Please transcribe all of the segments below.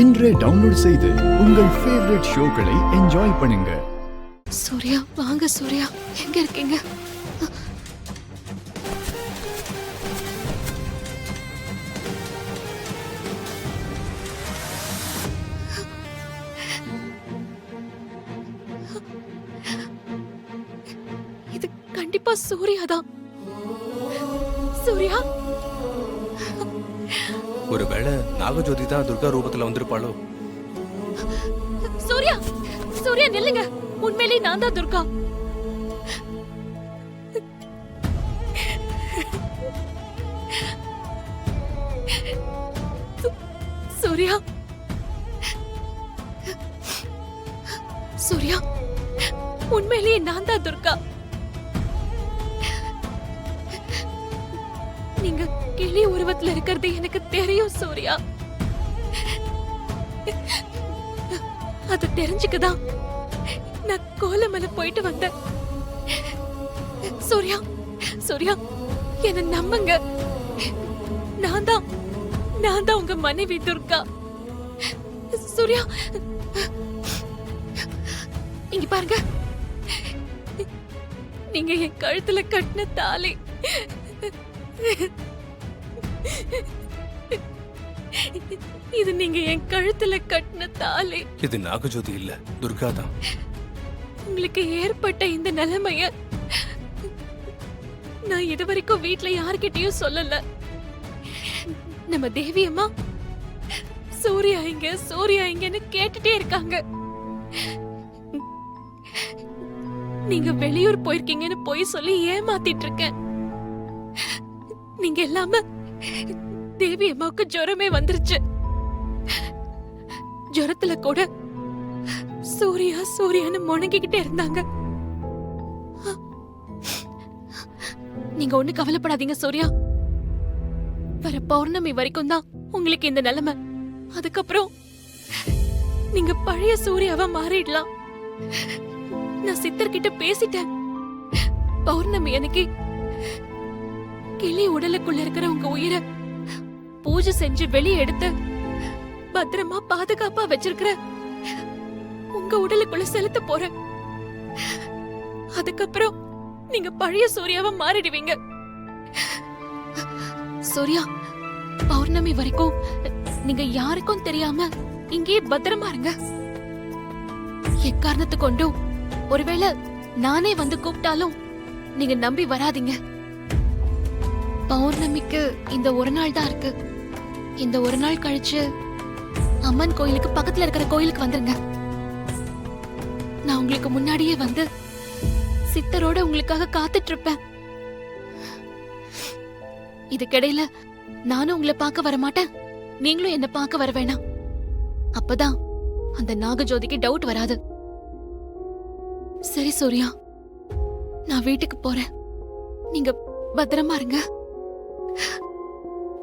இன்றே டவுன்லோட் செய்து உங்கள் ஃபேவரட் ஷோக்களை என்ஜாய் பண்ணுங்க. சூர்யா, வாங்க சூர்யா, எங்க இருக்கீங்க? இது கண்டிப்பா சூர்யா தான். சூர்யா, ஒருவேளை நாகஜோதி தான் துர்கா ரூபத்துல வந்திருப்பாளோ? சூர்யா, சூர்யா நில்லுங்க. உண்மையிலே நான் தான் துர்கா. சூர்யா, சூர்யா, உண்மையிலேயே நான் தான் துர்கா. நீங்க கிளி உருவத்துல இருக்கிறது எனக்கு தெரியும் சூர்யா. அது தெரிஞ்சுக்கதான் நான் கோலமலை போயிட்டு வந்தேன். சூர்யா, சூர்யா, என்ன நம்புங்க. நான் தான் உங்க மனைவி துர்கா. சூர்யா, இங்க பாருங்க. நீங்க என் கழுத்துல கட்டின தாலி இது நீங்க என் கழுத்துல கட்டின தாலி. இது நாகஜோதி இல்ல, துர்கா தான். உங்களுக்கு ஏற்பட்ட இந்த நிலைமைய நான் இதுவரைக்கும் வீட்ல யார்கிட்டயும் சொல்லல. நம்ம தேவி அம்மா சூர்யா இங்க, சூர்யா இங்கன்னு கேட்டுட்டே இருக்காங்க. நீங்க வெளியூர் போயிருக்கீங்கன்னு போய் சொல்லி ஏமாத்திட்டு இருக்கேன். நீங்க இல்லாம தேவி அம்மாவுக்கு ஜுரமே வந்துருச்சு. ஜுரத்துல கூட சூர்யா சூர்யான்னு முணங்கிக்கிட்டே இருந்தாங்க. நீங்க ஒண்ணு கவலைப்படாதீங்க சூர்யா. வர பௌர்ணமி வரைக்கும் தான் உங்களுக்கு இந்த நிலைமை. அதுக்கப்புறம் நீங்க பழைய சூர்யாவா மாறிடலாம். நான் சித்தர்கிட்ட பேசிட்டேன். பௌர்ணமி அன்னைக்கு கிளி உடலுக்குள்ள இருக்கிற உங்க உயிரை பூஜை செஞ்சு வெளியே எடுத்து பத்திரமா பாதுகாப்பா வச்சிருக்கிற உங்க உடலுக்குள்ள செலுத்த போறேன். அதுக்கப்புறம் நீங்க பழைய சூர்யாவா மாறிடுவீங்க. சூர்யா, பௌர்ணமி வரைக்கும் நீங்க யாருக்கும் தெரியாம இங்கே பத்திரமா இருங்க. எக்காரணத்து கொண்டும் ஒருவேளை நானே வந்து கூப்பிட்டாலும் நீங்க நம்பி வராதீங்க. பௌர்ணமிக்கு இந்த ஒரு நாள் தான் இருக்கு. இந்த ஒரு நாள் கழிச்சு அம்மன் கோயிலுக்கு பக்கத்துல இருக்கிற கோயிலுக்கு வந்துருங்க. நான் உங்களுக்கு முன்னாடியே வந்து சித்தரோட உங்களுக்காக காத்துட்டு இருப்பேன். இதுக்கிடையில நானும் உங்களை பார்க்க வர மாட்டேன், நீங்களும் என்ன பார்க்க வர வேணாம். அப்பதான் அந்த நாகஜோதிக்கு டவுட் வராது. சரி சூர்யா, நான் வீட்டுக்கு போறேன். நீங்க பத்திரமா இருங்க.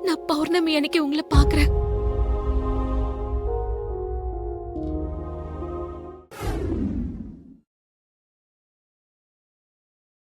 நான் பௌர்ணமி அன்னைக்கு உங்களை பாக்குறேன்.